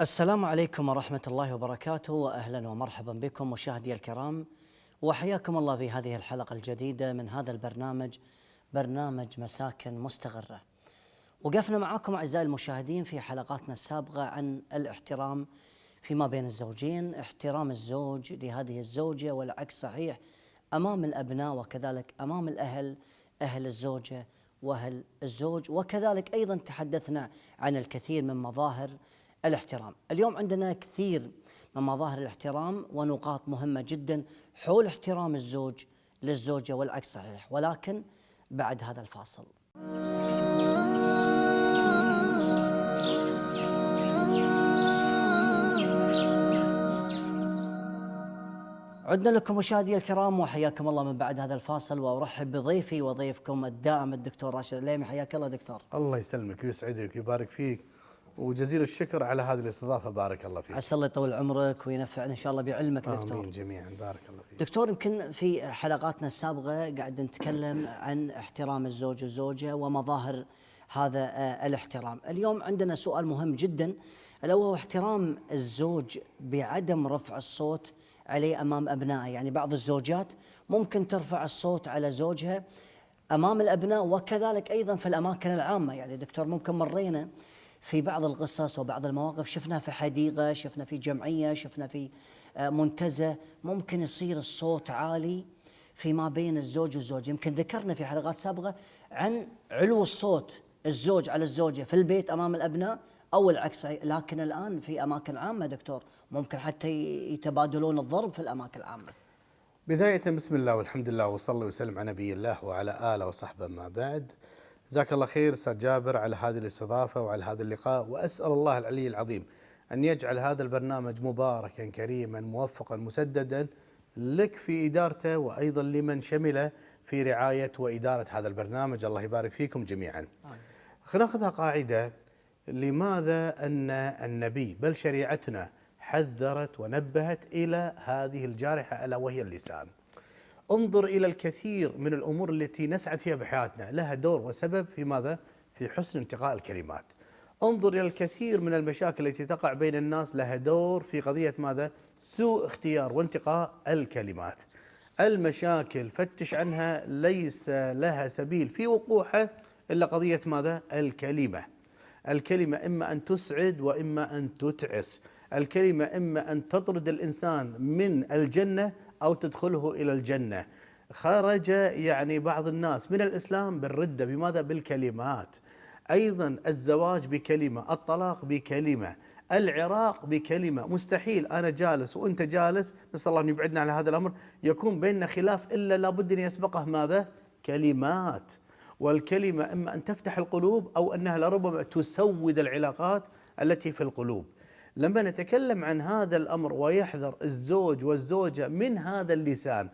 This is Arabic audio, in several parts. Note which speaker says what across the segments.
Speaker 1: السلام عليكم ورحمة الله وبركاته، وأهلا ومرحبا بكم مشاهدي الكرام، وحياكم الله في هذه الحلقة الجديدة من هذا البرنامج، برنامج مساكن مستقرة. وقفنا معكم أعزائي المشاهدين في حلقاتنا السابقة عن الاحترام فيما بين الزوجين، احترام الزوج لهذه الزوجة والعكس صحيح أمام الأبناء وكذلك أمام الأهل، أهل الزوجة وأهل الزوج، وكذلك أيضا تحدثنا عن الكثير من مظاهر الاحترام. اليوم عندنا كثير من مظاهر الاحترام ونقاط مهمة جدا حول احترام الزوج للزوجة والعكس صحيح، ولكن بعد هذا الفاصل. عدنا لكم مشاهدي الكرام وحياكم الله من بعد هذا الفاصل، وارحب بضيفي وضيفكم الدائم الدكتور راشد العليمي. حياك الله دكتور.
Speaker 2: الله يسلمك ويسعدك ويبارك فيك، وجزيل الشكر على هذه الاستضافه، بارك الله فيك.
Speaker 1: عسى الله يطول عمرك وينفعنا ان شاء الله بعلمك دكتور.
Speaker 2: امين جميعا، بارك الله فيك.
Speaker 1: دكتور، يمكن في حلقاتنا السابقه قاعد نتكلم عن احترام الزوج والزوجه ومظاهر هذا الاحترام. اليوم عندنا سؤال مهم جدا، الا وهو احترام الزوج بعدم رفع الصوت عليه امام ابنائه. يعني بعض الزوجات ممكن ترفع الصوت على زوجها امام الابناء وكذلك ايضا في الاماكن العامه. يعني دكتور ممكن مرينا في بعض القصص وبعض المواقف، شفنا في حديقة، شفنا في جمعية، شفنا في منتزه، ممكن يصير الصوت عالي فيما بين الزوج والزوجة. يمكن ذكرنا في حلقات سابقة عن علو الصوت الزوج على الزوجة في البيت أمام الأبناء أو العكس، لكن الآن في أماكن عامة دكتور ممكن حتى يتبادلون الضرب في الأماكن العامة.
Speaker 2: بداية بسم الله والحمد لله وصلى وسلم على نبي الله وعلى آله وصحبه، ما بعد. جزاك الله خير استاذ جابر على هذه الاستضافة وعلى هذا اللقاء، وأسأل الله العلي العظيم أن يجعل هذا البرنامج مباركا كريما موفقا مسددا لك في إدارته، وأيضا لمن شمل في رعاية وإدارة هذا البرنامج. الله يبارك فيكم جميعا. خلينا ناخذها قاعدة، لماذا أن النبي بل شريعتنا حذرت ونبهت إلى هذه الجارحة ألا وهي اللسان. انظر إلى الكثير من الأمور التي نسعد فيها بحياتنا، لها دور وسبب في ماذا؟ في حسن انتقاء الكلمات. انظر إلى الكثير من المشاكل التي تقع بين الناس، لها دور في قضية ماذا؟ سوء اختيار وانتقاء الكلمات. المشاكل فتش عنها ليس لها سبيل في وقوعها إلا قضية ماذا؟ الكلمة. الكلمة إما أن تسعد وإما أن تتعس. الكلمة إما أن تطرد الإنسان من الجنة أو تدخله إلى الجنة. خرج يعني بعض الناس من الإسلام بالردة بماذا؟ بالكلمات. أيضا الزواج بكلمة، الطلاق بكلمة، العراق بكلمة. مستحيل أنا جالس وأنت جالس، نسأل الله أن يبعدنا على هذا الأمر، يكون بيننا خلاف إلا لابد أن يسبقه ماذا؟ كلمات. والكلمة إما أن تفتح القلوب أو أنها لربما تسود العلاقات التي في القلوب. لما نتكلم عن هذا الأمر ويحذر الزوج والزوجة من هذا اللسان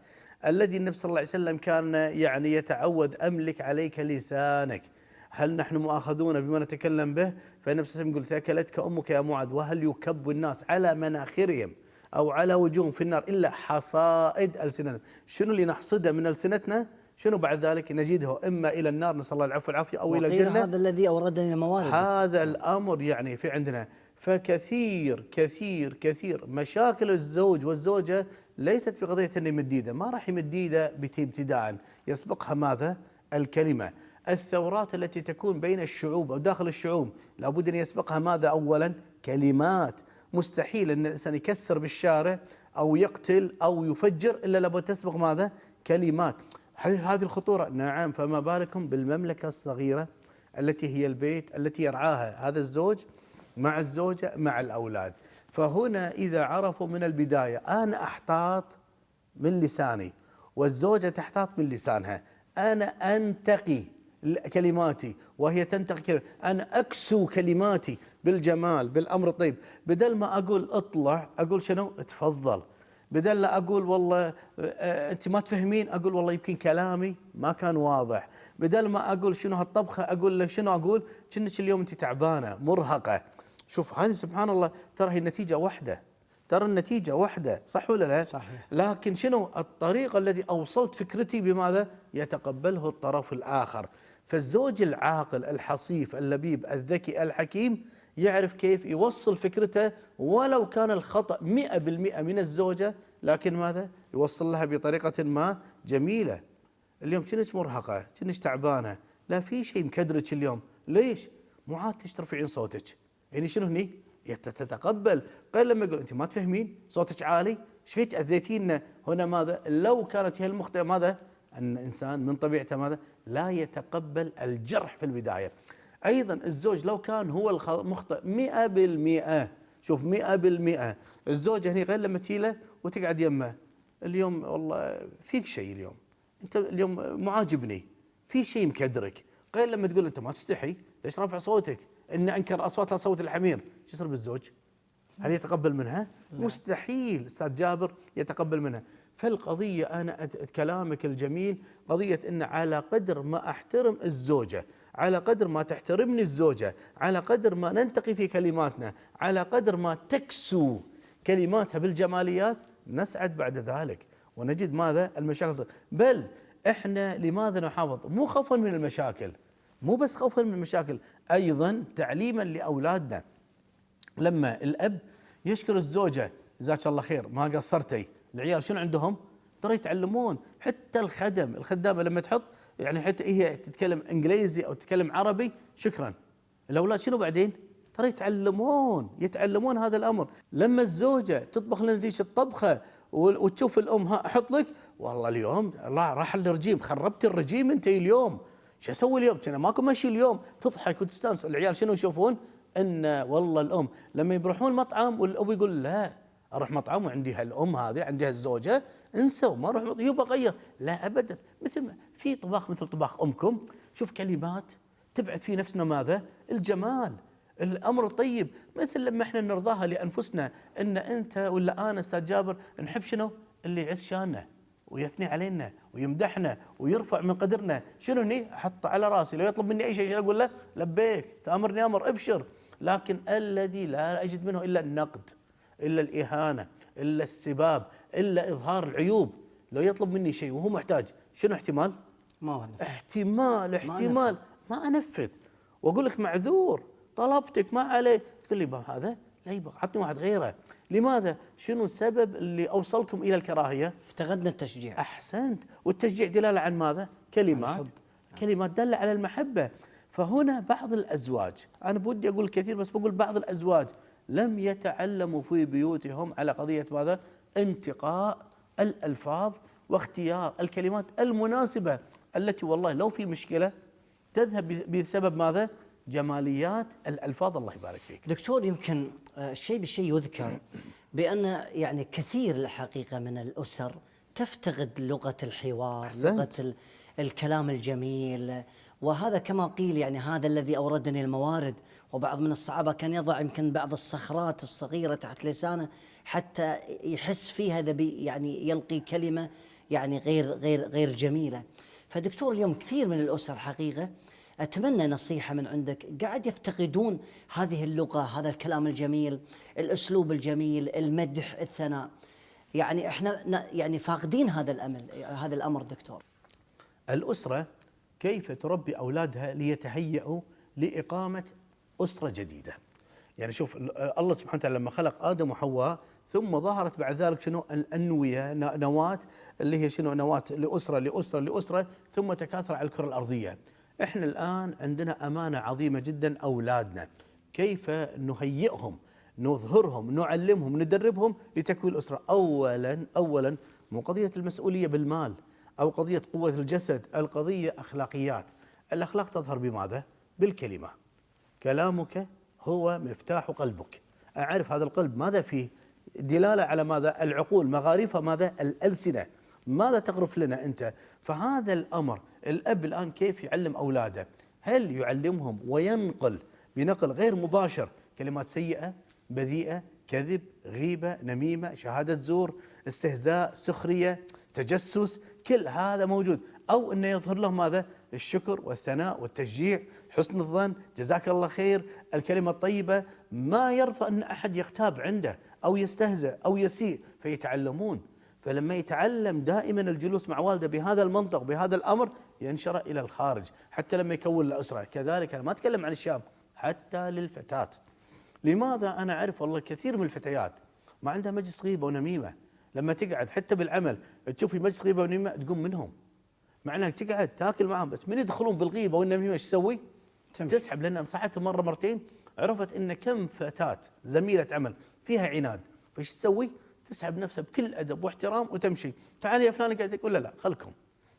Speaker 2: الذي النبي صلى الله عليه وسلم كان يعني يتعود أملك عليك لسانك، هل نحن مؤاخذون بما نتكلم به؟ فالنبي صلى الله عليه وسلم يقول ثكلتك أمك يا معاذ، وهل يكب الناس على مناخرهم أو على وجوههم في النار إلا حصائد ألسنتهم. شنو اللي نحصده من ألسنتنا؟ شنو بعد ذلك نجده إما إلى النار نسأل الله العفو والعافية أو إلى الجنة.
Speaker 1: هذا الذي أوردني الموارد.
Speaker 2: هذا الأمر يعني في عندنا. فكثير كثير كثير مشاكل الزوج والزوجة ليست بقضية أنه مديدة، ما راح يمديدة ابتداء، يسبقها ماذا؟ الكلمة. الثورات التي تكون بين الشعوب أو داخل الشعوب لابد أن يسبقها ماذا؟ أولا كلمات. مستحيل أن الإنسان يكسر بالشارع أو يقتل أو يفجر إلا لابد تسبق ماذا؟ كلمات. هل هذه الخطورة؟ نعم. فما بالكم بالمملكة الصغيرة التي هي البيت التي يرعاها هذا الزوج مع الزوجة مع الأولاد. فهنا إذا عرفوا من البداية أنا أحتاط من لساني والزوجة تحتاط من لسانها، أنا أنتقي كلماتي وهي تنتقي كلماتي، أنا أكسو كلماتي بالجمال بالأمر الطيب، بدل ما أقول اطلع أقول شنو؟ تفضل. بدل لا أقول والله أنت ما تفهمين أقول والله يمكن كلامي ما كان واضح. بدل ما أقول شنو هالطبخة أقول لك شنو؟ أقول كأنك اليوم أنت تعبانة مرهقة. شوف هذه سبحان الله ترى هي النتيجة واحدة، ترى النتيجة واحدة، صح ولا لا؟
Speaker 1: صحيح.
Speaker 2: لكن شنو الطريقة الذي أوصلت فكرتي بماذا؟ يتقبله الطرف الآخر. فالزوج العاقل الحصيف اللبيب الذكي الحكيم يعرف كيف يوصل فكرته ولو كان الخطأ 100% من الزوجة، لكن ماذا؟ يوصل لها بطريقة ما جميلة. اليوم كنش مرهقة، كنش تعبانة، لا في شيء مكدرك اليوم، ليش؟ مو عاد ترفعين صوتك، يعني شنو هني؟ تتقبل. غير لما يقول انت ما تفهمين، صوتك عالي، ايش فيك اذيتينا هنا ماذا؟ لو كانت هي المخطئة ماذا؟ ان الانسان من طبيعته ماذا؟ لا يتقبل الجرح في البداية. ايضا الزوج لو كان هو المخطئ 100%، شوف 100%، الزوجة هني غير لما تيله وتقعد يمه، اليوم والله فيك شيء، اليوم انت اليوم مو عاجبني، في شيء مكدرك. غير لما تقول انت ما تستحي، ليش رافع صوتك؟ ان انكر اصوات صوت الحمير، شو يصير بالزوج؟ هل يتقبل منها؟ لا. مستحيل استاذ جابر يتقبل منها. فالقضيه انا كلامك الجميل قضيه ان على قدر ما احترم الزوجه، على قدر ما تحترمني الزوجه، على قدر ما ننتقي في كلماتنا، على قدر ما تكسو كلماتها بالجماليات، نسعد بعد ذلك ونجد ماذا؟ المشاكل. بل احنا لماذا نحافظ؟ مو خوفا من المشاكل، مو بس خوفا من المشاكل، ايضا تعليما لاولادنا. لما الاب يشكر الزوجه جزاك الله خير ما قصرتي، العيال شنو عندهم؟ ترى يتعلمون. حتى الخدامه لما تحط يعني حتى هي تتكلم انجليزي او تتكلم عربي شكرا، الاولاد شنو بعدين؟ ترى يتعلمون هذا الامر. لما الزوجه تطبخ لنا ذيك الطبخه وتشوف الام ها احط لك، والله اليوم راح الرجيم، خربت الرجيم انت اليوم، شو اسوي اليوم؟ كنا ماكو ماشي اليوم، تضحك وتستانس. العيال شنو يشوفون؟ ان والله الام لما يروحون مطعم والاب يقول لا اروح مطعم وعندي هالام هذه عندها الزوجه، انسوا ما اروح يبا غير، لا ابدا. مثل ما في طباخ مثل طباخ امكم، شوف كلمات تبعث في نفسنا ماذا؟ الجمال، الامر الطيب. مثل لما احنا نرضاها لانفسنا ان انت ولا انا استاذ جابر نحب شنو؟ اللي يعز شاننا ويثني علينا ويمدحنا ويرفع من قدرنا، شنو هني؟ احطه على راسي، لو يطلب مني اي شيء اقول له لبيك، تامرني امر ابشر. لكن الذي لا اجد منه الا النقد، الا الاهانه، الا السباب، الا اظهار العيوب. لو يطلب مني شيء وهو محتاج، شنو احتمال؟
Speaker 1: ما
Speaker 2: احتمال ما انفذ واقول لك معذور طلبتك ما عليه، تقول لي هذا لا يبغى عطني واحد غيره. لماذا؟ شنو السبب اللي اوصلكم الى الكراهيه؟
Speaker 1: افتقدنا التشجيع.
Speaker 2: احسنت. والتشجيع دلاله عن ماذا؟ كلمات داله على المحبه. فهنا بعض الازواج، انا بودي اقول كثير بس بقول بعض الازواج لم يتعلموا في بيوتهم على قضيه ماذا؟ انتقاء الالفاظ واختيار الكلمات المناسبه، التي والله لو في مشكله تذهب بسبب ماذا؟ جماليات الألفاظ. الله يبارك فيك
Speaker 1: دكتور. يمكن الشيء بالشيء يذكر بأن يعني كثير الحقيقة من الأسر تفتقد لغة الحوار،
Speaker 2: أحسنت.
Speaker 1: لغة الكلام الجميل. وهذا كما قيل يعني هذا الذي أوردني الموارد. وبعض من الصحابة كان يضع يمكن بعض الصخرات الصغيرة تحت لسانه حتى يحس فيها إذا يعني يلقي كلمة يعني غير جميلة. فدكتور اليوم كثير من الأسر حقيقة أتمنى نصيحة من عندك، قاعد يفتقدون هذه اللغة، هذا الكلام الجميل، الأسلوب الجميل، المدح، الثناء. يعني احنا يعني فاقدين هذا الأمر دكتور.
Speaker 2: الأسرة كيف تربي أولادها ليتهيئوا لإقامة أسرة جديدة؟ يعني شوف الله سبحانه وتعالى لما خلق آدم وحواء ثم ظهرت بعد ذلك شنو؟ الأنوية، نواة اللي هي شنو؟ نواة لأسرة ثم تكاثر على الكرة الأرضية. احنا الآن عندنا أمانة عظيمة جدا، أولادنا كيف نهيئهم، نظهرهم، نعلمهم، ندربهم لتكوين الأسرة. أولا مو قضية المسؤولية بالمال أو قضية قوة الجسد، القضية أخلاقيات. الأخلاق تظهر بماذا؟ بالكلمة. كلامك هو مفتاح قلبك. أعرف هذا القلب ماذا فيه؟ دلالة على ماذا؟ العقول، مغارفها ماذا؟ الألسنة. ماذا تغرف لنا أنت؟ فهذا الأمر الأب الآن كيف يعلم أولاده؟ هل يعلمهم وينقل بنقل غير مباشر كلمات سيئة بذيئة، كذب، غيبة، نميمة، شهادة زور، استهزاء، سخرية، تجسس، كل هذا موجود؟ أو أنه يظهر لهم ماذا؟ الشكر والثناء والتشجيع، حسن الظن، جزاك الله خير، الكلمة الطيبة، ما يرضى أن أحد يغتاب عنده أو يستهزأ أو يسيء، فيتعلمون. فلما يتعلم دائما الجلوس مع والده بهذا المنطق بهذا الأمر ينشر إلى الخارج، حتى لما يكون له أسرة. كذلك أنا ما أتكلم عن الشاب، حتى للفتاة لماذا؟ أنا أعرف والله كثير من الفتيات ما عندها مجلس غيبة ونميمة، لما تقعد حتى بالعمل تشوفي مجلس غيبة ونميمة تقوم منهم، مع انها تقعد تاكل معهم، بس من يدخلون بالغيبة والنميمة ايش تسوي؟ تسحب، لأن نصحتهم مرة مرتين عرفت إن كم فتاة زميلة عمل فيها عناد، فايش تسوي؟ تسحب نفسها بكل أدب واحترام وتمشي، تعالي يا فلانة قاعدة تقول لا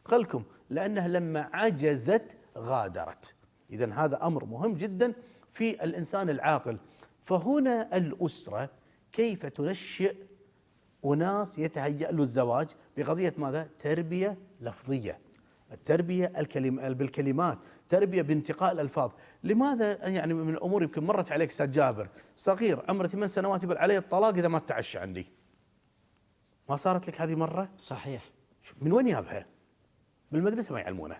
Speaker 2: خلكم، لأنها لما عجزت غادرت. إذا هذا أمر مهم جدا في الإنسان العاقل. فهنا الأسرة كيف تنشئ أناس يتهيأ له الزواج بقضية ماذا؟ تربية لفظية، التربية بالكلمات، تربية بانتقاء الألفاظ. لماذا؟ يعني من الأمور يمكن مرت عليك أستاذ جابر، صغير عمره 8 سنوات يقول علي الطلاق إذا ما تعشى عندي. ما صارت لك هذه مرة؟
Speaker 1: صحيح.
Speaker 2: من وين يابها؟ بالمدرسة ما يعلمونه،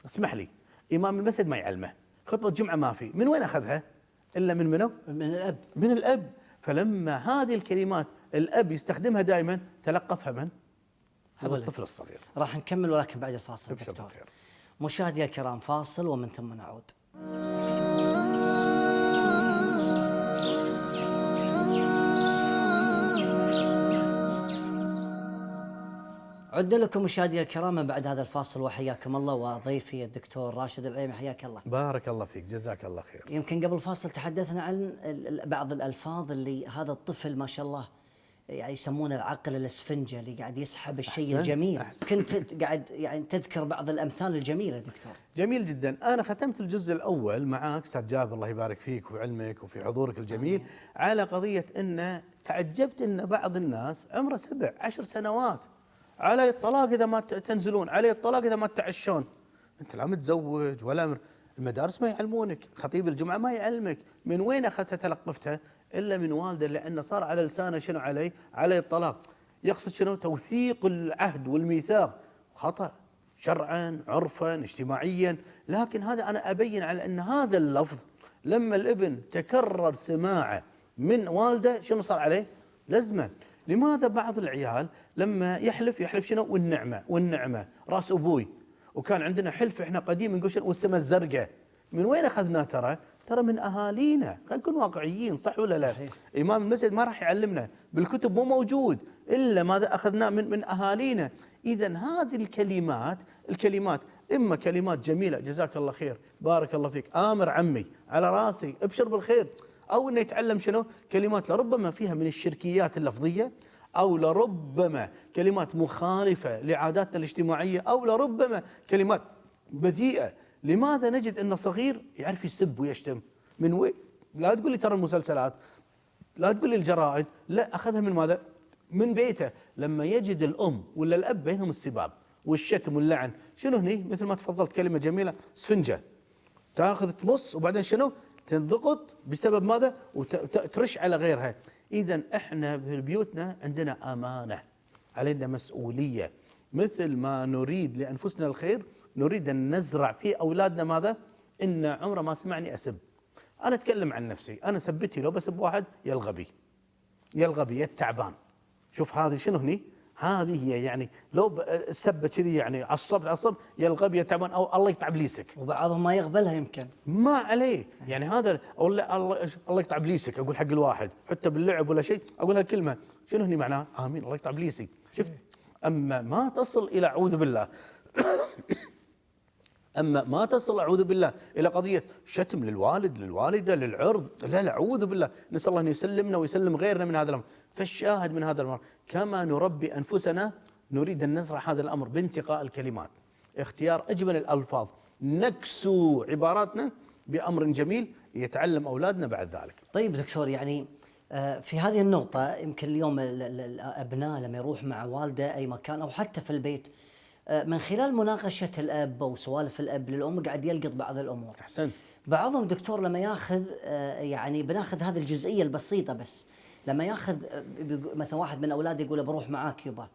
Speaker 2: اسمح لي، إمام المسجد ما يعلمه، خطبة جمعة ما في، من وين أخذها؟ إلا من منو؟
Speaker 1: من الأب.
Speaker 2: من الأب. فلما هذه الكلمات الأب يستخدمها دائما تلقفها من؟ هذا الطفل الصغير.
Speaker 1: راح نكمل ولكن بعد الفاصل
Speaker 2: دكتور.
Speaker 1: دكتور. مشاهدي الكرام، فاصل ومن ثم نعود. عدنا لكم مشاهدي الكرام من بعد هذا الفاصل، وحياكم الله، وضيفي الدكتور راشد العليمي، حياك الله.
Speaker 2: بارك الله فيك، جزاك الله خير.
Speaker 1: يمكن قبل الفاصل تحدثنا عن بعض الألفاظ اللي هذا الطفل ما شاء الله يعني يسمونه العقل الاسفنجة، اللي قاعد يسحب الشيء الجميل. كنت قاعد يعني تذكر بعض الأمثال الجميلة دكتور.
Speaker 2: جميل جدا. أنا ختمت الجزء الأول معك أستاذ جابر، الله يبارك فيك وفي علمك وفي حضورك الجميل، على قضية أن تعجبت أن بعض الناس عمره 7 10 سنوات علي الطلاق إذا ما تنزلون، علي الطلاق إذا ما تعشون. أنت لا متزوج ولا المدارس ما يعلمونك، خطيب الجمعة ما يعلمك، من وين أخذتها تلقفتها؟ إلا من والده، لأنه صار على لسانه شنو علي الطلاق. يقصد شنو؟ توثيق العهد والميثاق، خطأ شرعا عرفا اجتماعيا. لكن هذا أنا أبين على أن هذا اللفظ لما الابن تكرر سماعه من والده شنو صار عليه؟ لزمه. لماذا بعض العيال لما يحلف شنو؟ والنعمة راس أبوي. وكان عندنا حلف احنا قديم نقول شنو؟ والسماء الزرقاء. من وين أخذناه؟ ترى من أهالينا، خلينا نكون واقعيين، صح ولا لا؟
Speaker 1: صحيح.
Speaker 2: إمام المسجد ما راح يعلمنا، بالكتب مو موجود، إلا ماذا أخذناه من أهالينا. إذا هذه الكلمات إما كلمات جميلة، جزاك الله خير، بارك الله فيك، آمر عمي، على راسي، ابشر بالخير، أو إنه يتعلم شنو؟ كلمات لربما فيها من الشركيات اللفظية، أو لربما كلمات مخالفة لعاداتنا الاجتماعية، أو لربما كلمات بذيئة. لماذا نجد أن صغير يعرف يسب ويشتم؟ من وين؟ لا تقول لي ترى المسلسلات، لا تقول لي الجرائد، لا، أخذها من ماذا؟ من بيته. لما يجد الأم ولا الأب بينهم السباب والشتم واللعن، شنو هني؟ مثل ما تفضلت كلمة جميلة، سفنجة، تاخذ تمص وبعدين شنو؟ تنضغط بسبب ماذا؟ وترش على غيرها. إذا احنا في بيوتنا عندنا أمانة، علينا مسؤولية، مثل ما نريد لأنفسنا الخير نريد أن نزرع في أولادنا ماذا؟ إن عمره ما سمعني أسب. أنا أتكلم عن نفسي، أنا سبتي لو بسب واحد يا الغبي يا التعبان. شوف هذه شنو هني؟ هذه هي يعني لو السبة كذي يعني عصب يا الغبي يا التعبان، أو الله يقطع بليسك.
Speaker 1: وبعضهم ما يقبلها يمكن.
Speaker 2: ما عليه يعني هذا، أو لا الله يقطع بليسك، أقول حق الواحد حتى باللعب ولا شيء أقول هالكلمة، شنو هني معناها؟ آمين الله يقطع بليسك. شفت؟ أما ما تصل إلى أعوذ بالله أما ما تصل أعوذ بالله إلى قضية شتم للوالد للوالدة للعرض، لا أعوذ بالله، نسأل الله أن يسلمنا ويسلم غيرنا من هذا الأمر. فالشاهد من هذا الأمر كما نربي أنفسنا نريد أن نزرع هذا الأمر بانتقاء الكلمات، اختيار أجمل الألفاظ، نكسو عباراتنا بأمر جميل يتعلم أولادنا بعد ذلك.
Speaker 1: طيب دكتور، يعني في هذه النقطة يمكن اليوم الأبناء لما يروح مع والده أي مكان أو حتى في البيت، من خلال مناقشة الأب أو سوالف الأب للأم قاعد يلقط بعض الأمور.
Speaker 2: أحسنت.
Speaker 1: بعضهم دكتور لما ياخذ يعني بناخذ هذه الجزئية البسيطة بس، لما ياخذ مثلا واحد من أولاده يقول بروح معاك يبا،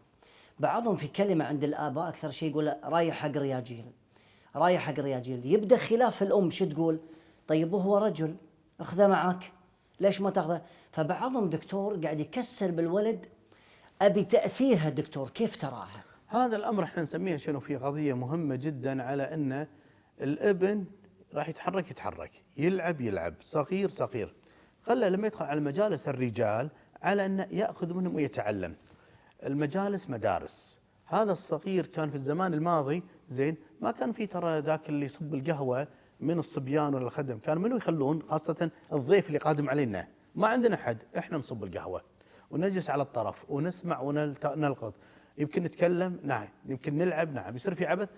Speaker 1: بعضهم في كلمة عند الآباء أكثر شيء يقول رايح حق رياجيل، رايح حق رياجيل، يبدأ خلاف الأم شو تقول؟ طيب وهو رجل اخذه معك، ليش ما تاخذه؟ فبعضهم دكتور قاعد يكسر بالولد. أبي تأثيرها دكتور، كيف تراها؟
Speaker 2: هذا الأمر احنا نسميها شنو؟ في قضية مهمة جدا، على أن الابن راح يتحرك، يلعب صغير، خله لما يدخل على مجالس الرجال على أن يأخذ منهم ويتعلم. المجالس مدارس. هذا الصغير كان في الزمان الماضي زين ما كان في ترى ذاك اللي يصب القهوة من الصبيان ولا الخدم، كان منو يخلون خاصة الضيف اللي قادم علينا، ما عندنا حد، احنا نصب القهوة ونجلس على الطرف ونسمع ونلقط، يمكن نتكلم نعم، يمكن نلعب نعم، يصير في عبث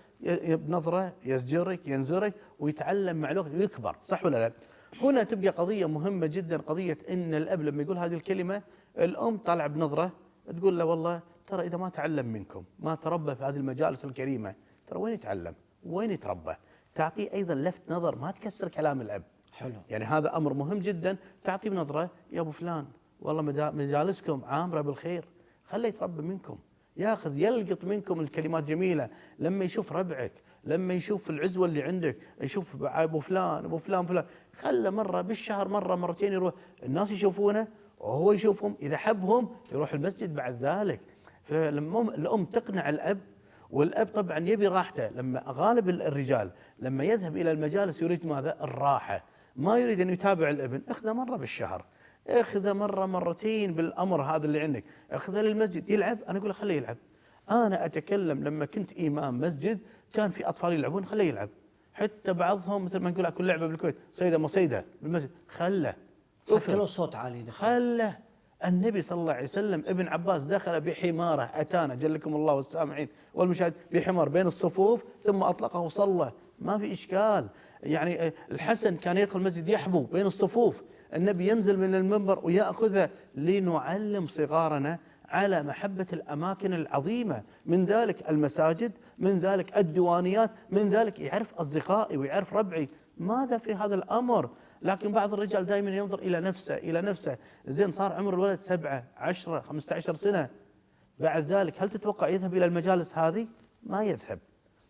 Speaker 2: بنظرة يزجرك ينزرك ويتعلم مع الوقت ويكبر، صح ولا لا؟ هنا تبقى قضية مهمة جدا، قضية ان الاب لما يقول هذه الكلمة الام طالعة بنظرة تقول له والله ترى اذا ما تعلم منكم، ما تربى في هذه المجالس الكريمة، ترى وين يتعلم؟ وين يتربى؟ تعطيه ايضا لفت نظر، ما تكسر كلام الاب.
Speaker 1: حلو.
Speaker 2: يعني هذا امر مهم جدا، تعطيه بنظرة يا ابو فلان والله مجالسكم عامرة بالخير، خليه يتربى منكم، ياخذ يلقط منكم الكلمات جميله، لما يشوف ربعك، لما يشوف العزوه اللي عندك، يشوف ابو فلان ابو فلان فلان، خله مره بالشهر مره مرتين يروح، الناس يشوفونه وهو يشوفهم، اذا حبهم يروح المسجد بعد ذلك. فلما الام تقنع الاب، والاب طبعا يبي راحته، لما غالب الرجال لما يذهب الى المجالس يريد ماذا؟ الراحه، ما يريد ان يتابع الابن، اخذه مره بالشهر، اخذه مره مرتين بالامر هذا اللي عندك، اخذه للمسجد يلعب، انا اقول له خليه يلعب. انا اتكلم لما كنت امام مسجد كان في اطفال يلعبون، خليه يلعب، حتى بعضهم مثل ما نقول كل لعبه بالكويت صيده مصيده بالمسجد، خله
Speaker 1: حتى لو صوت عالي دخل.
Speaker 2: خله. النبي صلى الله عليه وسلم ابن عباس دخل بحماره، اتانا جلكم الله والسامعين والمشاهد بحمار بين الصفوف ثم اطلقه وصلى، ما في اشكال. يعني الحسن كان يدخل المسجد يحبو بين الصفوف، النبي ينزل من المنبر ويأخذه، لنعلم صغارنا على محبة الأماكن العظيمة، من ذلك المساجد، من ذلك الديوانيات، من ذلك يعرف أصدقائي ويعرف ربعي، ماذا في هذا الأمر؟ لكن بعض الرجال دائما ينظر إلى نفسه إلى نفسه، زين صار عمر الولد 7 10 15 سنة، بعد ذلك هل تتوقع يذهب إلى المجالس هذه؟ ما يذهب،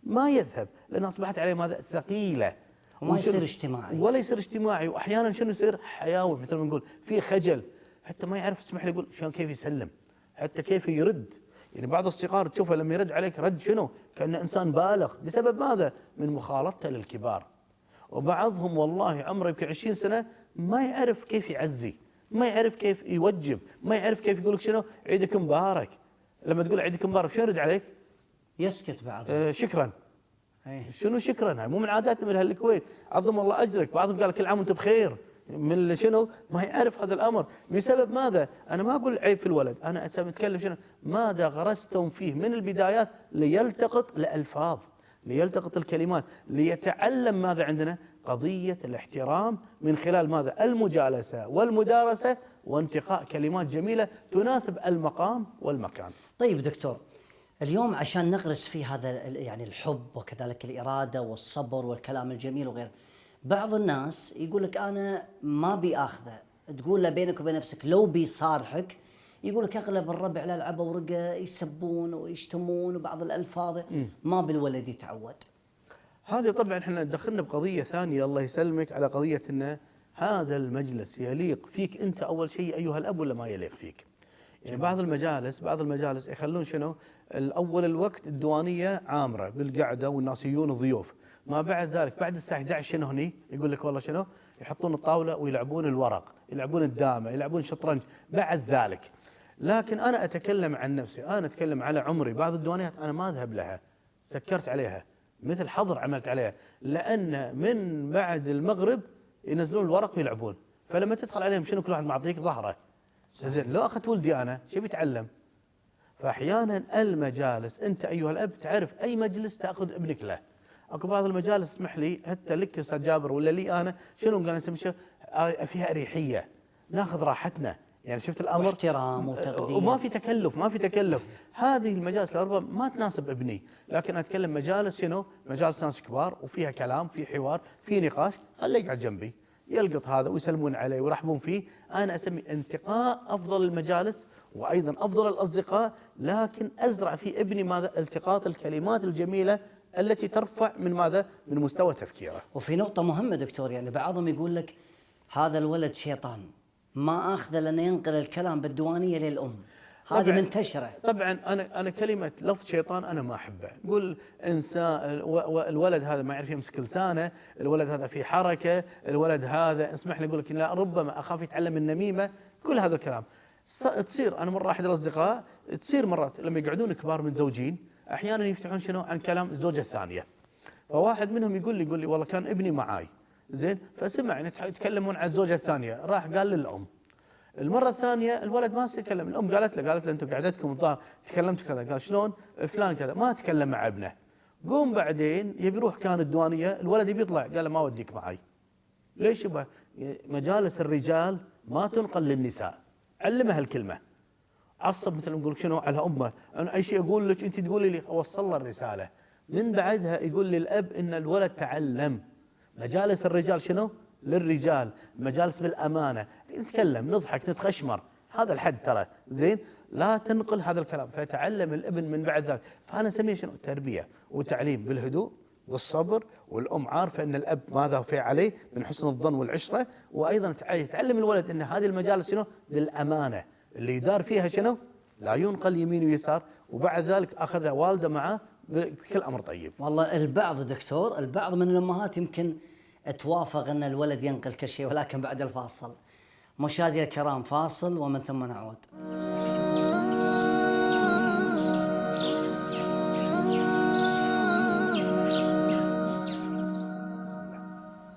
Speaker 2: ما يذهب، لأن أصبحت عليه ماذا؟ ثقيلة،
Speaker 1: وما يصير اجتماعي،
Speaker 2: ولا يصير اجتماعي، واحيانا شنو يصير؟ حياوي، مثل ما نقول في خجل، حتى ما يعرف اسمح لي يقول شلون كيف يسلم، حتى كيف يرد. يعني بعض الصغار تشوفه لما يرد عليك رد شنو؟ كأنه انسان بالغ، بسبب ماذا؟ من مخالطته للكبار. وبعضهم والله عمره يمكن 20 سنه ما يعرف كيف يعزي، ما يعرف كيف يوجب، ما يعرف كيف يقول لك شنو؟ عيدك مبارك. لما تقول عيدك مبارك شنو يرد عليك؟
Speaker 1: يسكت بعض.
Speaker 2: شكرا.
Speaker 1: أيه.
Speaker 2: شنو شكرا؟ هاي مو من عاداتنا من الكويت، عظم الله اجرك، بعضهم قال كل عام وانت بخير، من شنو؟ ما يعرف هذا الامر، بسبب ماذا؟ انا ما اقول عيب في الولد، انا اتكلم شنو؟ ماذا غرستم فيه من البدايات ليلتقط الالفاظ، ليلتقط الكلمات، ليتعلم ماذا عندنا؟ قضيه الاحترام من خلال ماذا؟ المجالسه والمدارسه وانتقاء كلمات جميله تناسب المقام والمكان.
Speaker 1: طيب دكتور، اليوم عشان نغرس فيه هذا يعني الحب وكذلك الإرادة والصبر والكلام الجميل وغيره، بعض الناس يقول لك أنا ما بياخذه، تقول له بينك وبين نفسك لو بيصارحك، يقول لك أغلب الربع للعبة ورقة يسبون ويشتمون وبعض الألفاظ ما بالولد يتعود.
Speaker 2: هذه طبعا احنا دخلنا بقضية ثانية الله يسلمك، على قضية أن هذا المجلس يليق فيك أنت أول شيء أيها الأب ولا ما يليق فيك؟ يعني بعض المجالس يخلون شنو؟ الأول الوقت الديوانية عامرة بالقعدة والناس يجون الضيوف، ما بعد ذلك بعد الساعة 11 شنو هني؟ يقول لك والله شنو؟ يحطون الطاولة ويلعبون الورق، يلعبون الدامة، يلعبون الشطرنج بعد ذلك. لكن أنا أتكلم عن نفسي، أنا أتكلم على عمري، بعض الديوانيات أنا ما أذهب لها، سكرت عليها، مثل حظر عملت عليها، لأن من بعد المغرب ينزلون الورق ويلعبون، فلما تدخل عليهم شنو؟ كل واحد معطيك ظهره. زين لو اخذت ولدي انا شو بيتعلم؟ فاحيانا المجالس انت ايها الاب تعرف اي مجلس تاخذ ابنك له. اكو بعض المجالس اسمح لي حتى لك استاذ جابر ولا لي انا شنو قال نسمي فيها اريحيه، ناخذ راحتنا، يعني شفت الامر؟
Speaker 1: واحترام وتقدير،
Speaker 2: وما في تكلف، ما في تكلف.
Speaker 1: صحيح.
Speaker 2: هذه المجالس لربما ما تناسب ابني، لكن اتكلم مجالس شنو؟ مجالس ناس كبار وفيها كلام، في حوار، في نقاش، خليه يقعد جنبي يلقط هذا ويسلمون عليه ويرحبون فيه. انا اسمي انتقاء افضل المجالس وايضا افضل الاصدقاء، لكن ازرع في ابني ماذا؟ التقاط الكلمات الجميله التي ترفع من ماذا؟ من مستوى تفكيره.
Speaker 1: وفي نقطة مهمة دكتور، يعني بعضهم يقول لك هذا الولد شيطان، ما اخذه لانه ينقل الكلام بالديوانية للام. هذه منتشره.
Speaker 2: طبعا انا كلمه لفظ شيطان انا ما احبه. قول انسان الولد هذا ما يعرف يمسك لسانه، الولد هذا في حركه، الولد هذا اسمح لي اقول لك لا ربما اخاف يتعلم النميمه، كل هذا الكلام تصير. انا مره احد الاصدقاء تصير مرات لما يقعدون كبار متزوجين احيانا يفتحون شنو عن كلام الزوجه الثانيه. فواحد منهم يقول لي والله كان ابني معاي زين، فسمع يعني يتكلمون عن الزوجه الثانيه، راح قال للام. المره الثانيه الولد ما يتكلم، الام قالت له انتم قعدتكم الظاهر تكلمتوا كذا، قال شلون فلان كذا، ما تكلم مع ابنه. قوم بعدين يبي يروح كان الديوانيه، الولد يبي يطلع، قال له ما اوديك معي. ليش يبا؟ مجالس الرجال ما تنقل للنساء، علمها الكلمه. عصب مثلا يقول شنو على امه، انا اي شيء اقول لك انت تقولي لي، اوصل له الرساله. من بعدها يقول للاب ان الولد تعلم مجالس الرجال شنو؟ للرجال، مجالس بالامانه، نتكلم نضحك نتخشمر، هذا الحد ترى زين، لا تنقل هذا الكلام. فيتعلم الابن من بعد ذلك. فانا اسميه شنو؟ تربيه وتعليم بالهدوء والصبر، والام عارفه ان الاب ماذا في عليه من حسن الظن والعشره، وايضا يتعلم الولد ان هذه المجالس شنو؟ بالامانه، اللي يدار فيها شنو؟ لا ينقل يمين ويسار، وبعد ذلك اخذ والده معه بكل امر طيب.
Speaker 1: والله البعض دكتور، البعض من الامهات يمكن توافق ان الولد ينقل كل شيء، ولكن بعد الفاصل. مشاهدي الكرام فاصل ومن ثم نعود.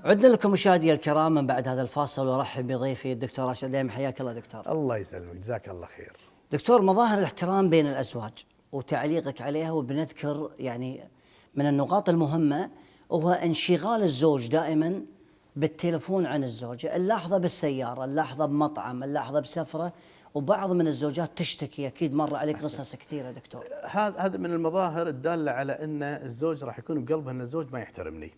Speaker 1: عدنا لكم مشاهدي الكرام من بعد هذا الفاصل، وارحب بضيفي الدكتور راشد الديمي. حياك الله دكتور.
Speaker 2: الله يسلمك، جزاك الله خير.
Speaker 1: دكتور، مظاهر الاحترام بين الازواج وتعليقك عليها، وبنذكر يعني من النقاط المهمه هو انشغال الزوج دائما بالتليفون عن الزوجه، اللحظه بالسياره، اللحظه بمطعم، اللحظه بسفره، وبعض من الزوجات تشتكي، اكيد مر عليك قصص كثيره دكتور.
Speaker 2: هذا من المظاهر الداله على ان الزوج راح يكون بقلبه ان الزوج ما يحترمني.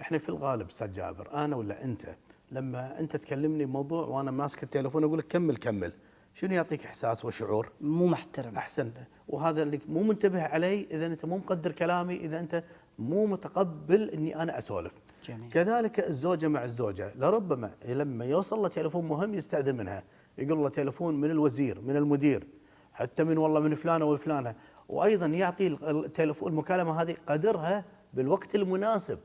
Speaker 2: احنا في الغالب استاذ جابر، انا ولا انت، لما انت تكلمني بموضوع وانا ماسك التليفون اقول لك كمل، شنو يعطيك احساس وشعور؟
Speaker 1: مو محترم.
Speaker 2: احسن، وهذا اللي مو منتبه علي، اذا انت مو مقدر كلامي، اذا انت مو متقبل اني انا اسولف.
Speaker 1: جميل.
Speaker 2: كذلك الزوجه مع الزوجه، لربما لما يوصل له تليفون مهم يستاذن منها، يقول له تليفون من الوزير، من المدير، حتى من والله من فلانه وفلانه، وايضا يعطي التليفون المكالمه هذه قدرها بالوقت المناسب.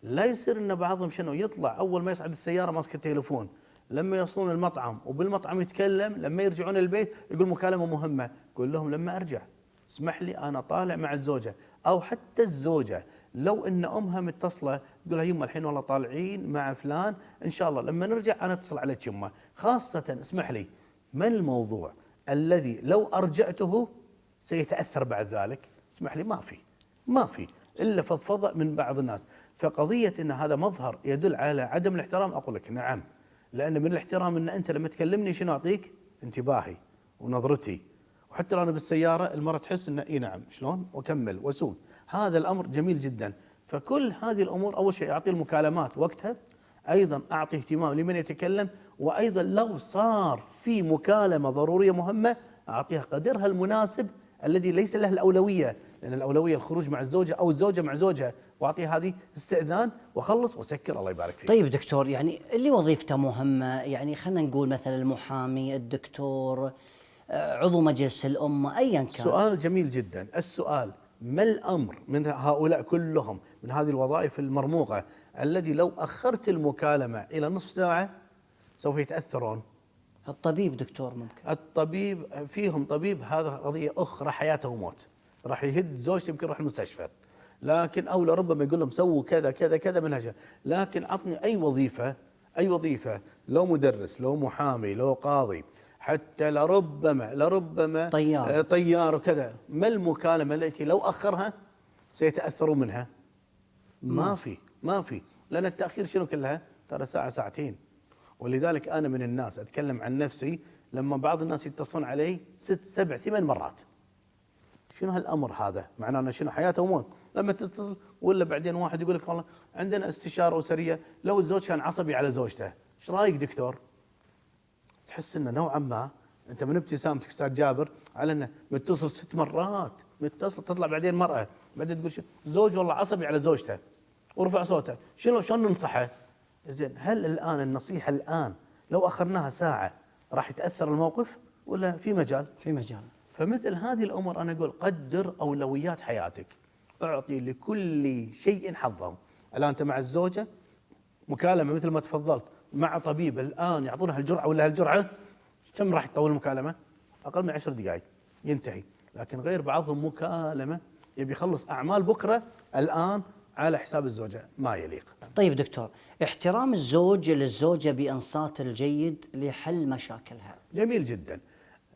Speaker 2: لا يصير ان بعضهم شنو يطلع اول ما يصعد السياره ماسك التليفون، لما يوصلون المطعم وبالمطعم يتكلم، لما يرجعون البيت يقول مكالمه مهمه، قول لهم لما ارجع اسمح لي انا طالع مع الزوجه. او حتى الزوجه لو ان امها متصله تقول لها يمه الحين والله طالعين مع فلان، ان شاء الله لما نرجع انا اتصل عليك يمه، خاصه اسمح لي من الموضوع الذي لو ارجعته سيتاثر بعد ذلك، اسمح لي ما في الا فضفضه من بعض الناس. فقضيه ان هذا مظهر يدل على عدم الاحترام، اقول لك نعم، لان من الاحترام ان انت لما تكلمني شنو اعطيك؟ انتباهي ونظرتي، وحتى لو انا بالسياره المره تحس انه اي نعم شلون واكمل واسوق، هذا الامر جميل جدا. فكل هذه الامور اول شيء اعطي المكالمات وقتها، ايضا اعطي اهتمام لمن يتكلم، وايضا لو صار في مكالمه ضروريه مهمه اعطيها قدرها المناسب الذي ليس له الاولويه، لان الاولويه الخروج مع الزوجه او الزوجه مع زوجها، واعطيها هذه استئذان واخلص وسكر الله يبارك فيك.
Speaker 1: طيب دكتور، يعني اللي وظيفته مهمه، يعني خلينا نقول مثلا المحامي، الدكتور، عضو مجلس الامه، ايا كان.
Speaker 2: سؤال جميل جدا. السؤال ما الامر من هؤلاء كلهم من هذه الوظائف المرموقه الذي لو اخرت المكالمه الى نصف ساعه سوف يتاثرون؟
Speaker 1: الطبيب دكتور ممكن.
Speaker 2: الطبيب فيهم طبيب هذا قضيه اخرى، حياته وموت، راح يهد زوجته يمكن يروح المستشفى، لكن او لربما يقول لهم سووا كذا كذا كذا منهجه. لكن عطني اي وظيفه، لو مدرس، لو محامي، لو قاضي، حتى لربما طيار وكذا، ما المكالمه التي لو اخرها سيتاثروا منها؟ ما في، لان التاخير شنو كلها؟ ترى ساعه ساعتين. ولذلك انا من الناس اتكلم عن نفسي، لما بعض الناس يتصلون علي 6 7 8 مرات، شنو هالامر هذا؟ معناه انه شنو حياته وموت. لما تتصل ولا بعدين واحد يقول لك والله عندنا استشاره اسريه، لو الزوج كان عصبي على زوجته، ايش رايك دكتور؟ تحس انه نوعا ما انت من ابتسامتك استاذ جابر على انه متصل 6 مرات، متصل تطلع بعدين مرأة، بعدين تقول زوج والله عصبي على زوجته ورفع صوته، شلون ننصحه؟ زين، هل الان النصيحه الان لو اخرناها ساعه راح يتاثر الموقف؟ ولا في مجال؟
Speaker 1: في مجال.
Speaker 2: فمثل هذه الامور انا اقول قدر اولويات حياتك، اعطي لكل شيء حظه. الان انت مع الزوجه مكالمه مثل ما تفضلت مع طبيب، الان يعطونها الجرعه ولا هالجرعه، كم راح تطول المكالمه؟ اقل من 10 دقائق ينتهي. لكن غير بعضهم مكالمه يبي يخلص اعمال بكره الان على حساب الزوجه، ما يليق.
Speaker 1: طيب دكتور، احترام الزوج للزوجة بإنصات الجيد لحل مشاكلها.
Speaker 2: جميل جدا.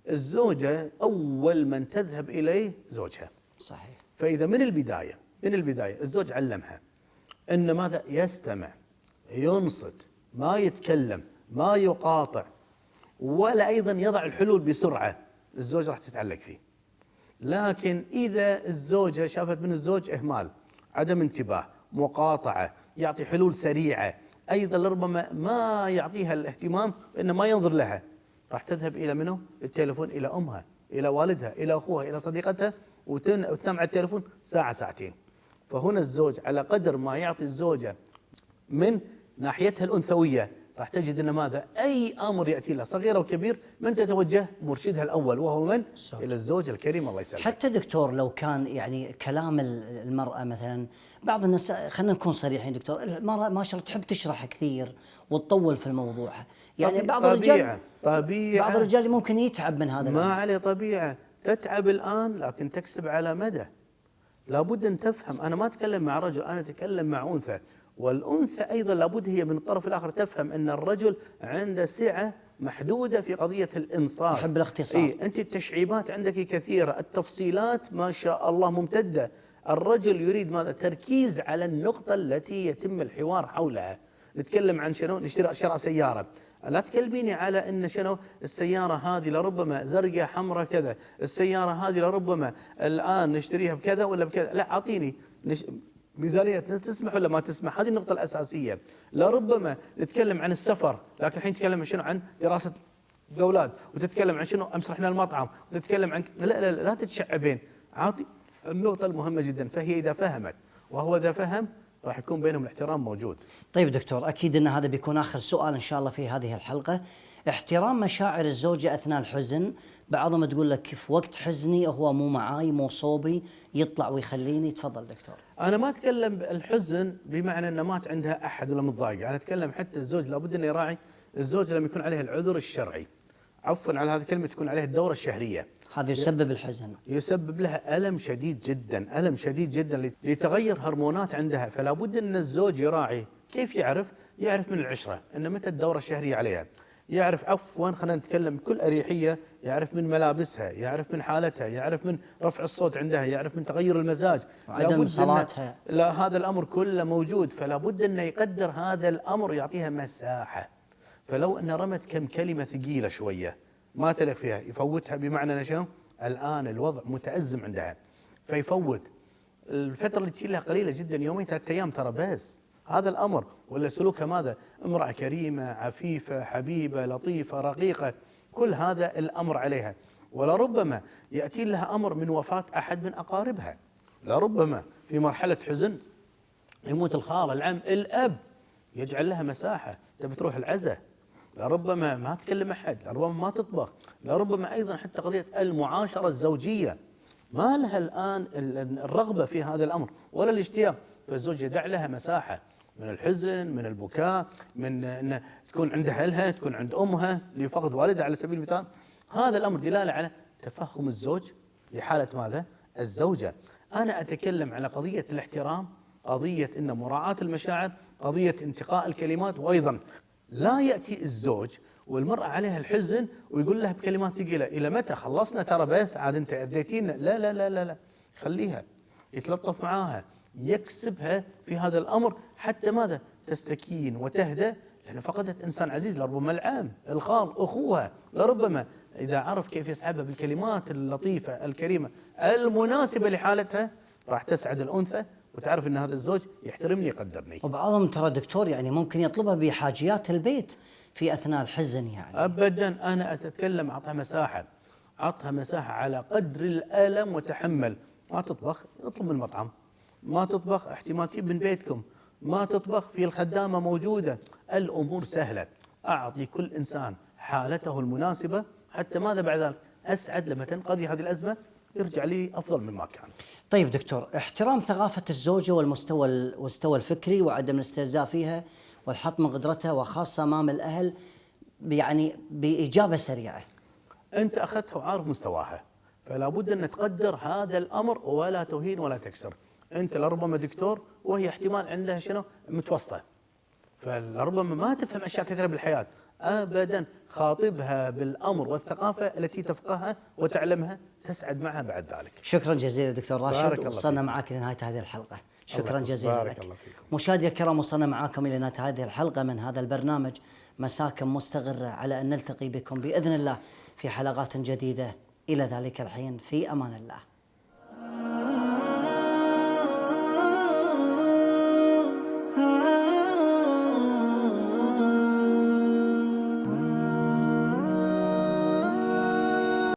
Speaker 2: الزوجه اول من تذهب اليه زوجها.
Speaker 1: صحيح.
Speaker 2: فاذا من البدايه الزوج علمها ان ماذا؟ يستمع، ينصت، ما يتكلم، ما يقاطع، ولا ايضا يضع الحلول بسرعه، الزوج راح تتعلق فيه. لكن اذا الزوجه شافت من الزوج اهمال، عدم انتباه، مقاطعه، يعطي حلول سريعه، ايضا لربما ما يعطيها الاهتمام انه ما ينظر لها، راح تذهب الى منه؟ التليفون، الى امها، الى والدها، الى اخوها، الى صديقتها، وتنام على التليفون ساعه ساعتين. فهنا الزوج على قدر ما يعطي الزوجه من ناحيتها الانثويه، راح تجد ان ماذا؟ اي امر ياتي له صغير او كبير من تتوجه مرشدها الاول، وهو من؟
Speaker 1: الزوج.
Speaker 2: الى الزوج الكريم الله يسلمك.
Speaker 1: حتى دكتور لو كان يعني كلام المرأة مثلا، بعض الناس، خلينا نكون صريحين دكتور، المرأة ما شاء الله تحب تشرح كثير وتطول في الموضوع، يعني بعض الرجال
Speaker 2: طبيعة
Speaker 1: بعض الرجال ممكن يتعب من هذا
Speaker 2: ما
Speaker 1: الأمر.
Speaker 2: عليه، طبيعة تتعب الآن لكن تكسب على مدى. لابد أن تفهم، أنا ما أتكلم مع رجل، أنا أتكلم مع أنثى، والأنثى أيضا لابد هي من الطرف الآخر تفهم أن الرجل عنده سعة محدودة في قضية الإنصاف،
Speaker 1: يحب الاختصار.
Speaker 2: إيه، أنت التشعيبات عندك كثيرة، التفصيلات ما شاء الله ممتدة، الرجل يريد ماذا؟ تركيز على النقطة التي يتم الحوار حولها. نتكلم عن شنو؟ نشتري شراء سيارة، لا تكلميني على ان شنو السياره هذه لربما زرقاء حمراء كذا، السياره هذه لربما الان نشتريها بكذا ولا بكذا، لا اعطيني ميزانيه تسمح ولا ما تسمح، هذه النقطه الاساسيه. لربما نتكلم عن السفر، لكن الحين نتكلم شنو؟ عن دراسه الاولاد، وتتكلم عن شنو؟ امس رحنا المطعم، وتتكلم عن لا تتشعبين، اعطي النقطه المهمه جدا. فهي اذا فهمت وهو اذا فهم راح يكون بينهم الاحترام موجود.
Speaker 1: طيب دكتور، أكيد أن هذا بيكون آخر سؤال إن شاء الله في هذه الحلقة. احترام مشاعر الزوجة أثناء الحزن، بعضهم تقول لك في وقت حزني هو مو معاي مو صوبي، يطلع ويخليني. تفضل دكتور.
Speaker 2: أنا ما أتكلم بالحزن بمعنى أن مات عندها أحد ولا متضايقة، أنا أتكلم حتى الزوج لابد أنه يراعي الزوج لما يكون عليه العذر الشرعي، عفوا على هذه الكلمة، تكون عليه الدورة الشهرية،
Speaker 1: هذا يسبب الحزن،
Speaker 2: يسبب لها ألم شديد جدا، ألم شديد جدا لتغير هرمونات عندها. فلا بد أن الزوج يراعي. كيف يعرف؟ يعرف من العشرة أن متى الدورة الشهرية عليها، يعرف عفوا خلينا نتكلم بكل أريحية، يعرف من ملابسها، يعرف من حالتها، يعرف من رفع الصوت عندها، يعرف من تغير المزاج،
Speaker 1: وعدم صلاتها.
Speaker 2: لا هذا الأمر كله موجود، فلا بد أنه يقدر هذا الأمر، يعطيها مساحة. فلو أن رمت كم كلمة ثقيلة شوية ما تلق فيها، يفوتها، بمعنى شنو؟ الآن الوضع متأزم عندها، فيفوت الفترة اللي تجي لها قليلة جدا، يومين 3 أيام ترى بس، هذا الأمر. ولا سلوكها ماذا؟ امرأة كريمة عفيفة حبيبة لطيفة رقيقة، كل هذا الأمر عليها. ولربما يأتي لها أمر من وفاة أحد من أقاربها، لربما في مرحلة حزن يموت الخال العم الأب، يجعل لها مساحة، تبي تروح العزاء، لربما ما تكلم أحد، لربما ما تطبخ، لربما أيضا حتى قضية المعاشرة الزوجية ما لها الآن الرغبة في هذا الأمر ولا الاشتياق، فالزوج يدع لها مساحة من الحزن، من البكاء، من أن تكون عند أهلها، تكون عند أمها لفقد والدها على سبيل المثال. هذا الأمر دلالة على تفهم الزوج لحالة ماذا؟ الزوجة. أنا أتكلم على قضية الاحترام، قضية أن مراعاة المشاعر، قضية انتقاء الكلمات، وأيضا لا يأتي الزوج والمرأة عليها الحزن ويقول لها بكلمات ثقيلة إلى متى؟ خلصنا ترى بس، عاد أنت أذيتينا. لا لا لا لا لا، خليها، يتلطف معاها، يكسبها في هذا الأمر حتى ماذا؟ تستكين وتهدى، لأن فقدت إنسان عزيز، لربما العام، الخال، أخوها، لربما إذا عرف كيف يسعبها بالكلمات اللطيفة الكريمة المناسبة لحالتها راح تسعد الأنثى وتعرف أن هذا الزوج يحترمني يقدرني.
Speaker 1: وبعضهم ترى دكتور يعني ممكن يطلبها بحاجيات البيت في أثناء الحزن يعني.
Speaker 2: أبدا، أنا أتكلم أعطها مساحة، أعطها مساحة على قدر الألم وتحمل. ما تطبخ اطلب من المطعم، ما تطبخ احتمال تجيب من بيتكم، ما تطبخ في الخدامة موجودة، الأمور سهلة. أعطي كل إنسان حالته المناسبة حتى ماذا بعد ذلك أسعد لما تنقضي هذه الأزمة يرجع لي أفضل مما كان.
Speaker 1: طيب دكتور، احترام ثقافة الزوجة والمستوى الفكري وعدم الاستهزاء فيها والحط من قدرتها وخاصة أمام الأهل، يعني بإجابة سريعة.
Speaker 2: أنت أخذتها وعارف مستواها، فلا بد أن تقدر هذا الأمر ولا تهين ولا تكسر. أنت لربما دكتور وهي احتمال عندها شنو متوسطة، فلربما ما تفهم أشياء كثيرة بالحياة أبدا. خاطبها بالأمر والثقافة التي تفقهها وتعلمها، تسعد معها بعد ذلك.
Speaker 1: شكرا جزيلا دكتور راشد،
Speaker 2: بارك الله
Speaker 1: وصلنا
Speaker 2: فيكم.
Speaker 1: معك لنهاية هذه الحلقة. شكرا
Speaker 2: الله
Speaker 1: جزيلا
Speaker 2: بارك
Speaker 1: لك.
Speaker 2: الله فيكم.
Speaker 1: مشاهدي الكرام، وصلنا معاكم إلى نهاية هذه الحلقة من هذا البرنامج مساكن مستقرة، على أن نلتقي بكم بإذن الله في حلقات جديدة. إلى ذلك الحين في أمان الله.